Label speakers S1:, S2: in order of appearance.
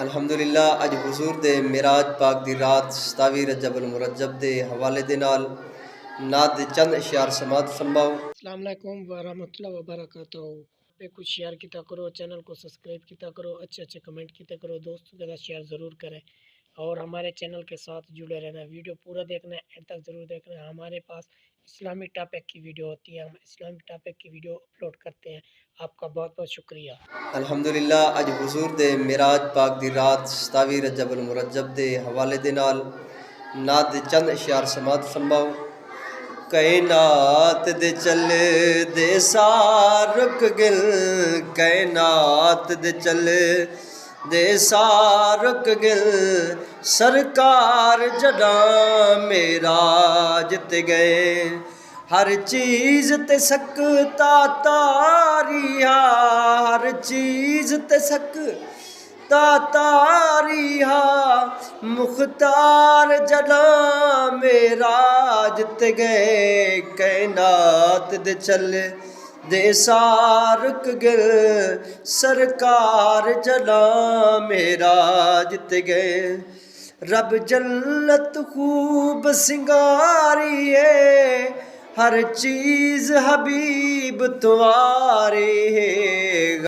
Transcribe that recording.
S1: अल्हम्दुलिल्लाह अज हुजूर दे मिराज पाक दी रात 27 रजब अल मुरज्जब दे हवाले दे नाल नात दे चंद इशार समात फरमाओ।
S2: अस्सलाम वालेकुम वरहमतुल्लाहि वबरकातुहू। पे कुछ शेयर किया करो, चैनल को सब्सक्राइब किया करो, अच्छे अच्छे कमेंट किया करो, दोस्तों के साथ शेयर ज़रूर करें और हमारे चैनल के साथ जुड़े रहना। वीडियो पूरा देखना है, एंड तक ज़रूर देखना है। हमारे पास इस्लामिक टॉपिक की वीडियो होती है, हम इस्लामिक टॉपिक की वीडियो अपलोड करते हैं। आपका बहुत बहुत शुक्रिया।
S1: अल्हम्दुलिल्लाह अज हुजूर दे मिराज पाक दी रात 27 रजब अल मुरज्जब दे हवाले दे नाल नात दे चंद इशार समात फरमाओ। कायनात दे चले दे सारुक गिल, कायनात दे चले दे सारुक गिल, सरकार जड़ा मेराज ते गए। हर चीज़ ते सकता तारिया, हर चीज़ ते सकता तारिया, मुख्तार जड़ा मेराज ते गए। कायनात दे चले दे सारुक गिल, सरकार जड़ा मेराज ते गए। रब जन्नत खूब सिंगारी है, हर चीज़ हबीब तुम्हारी है।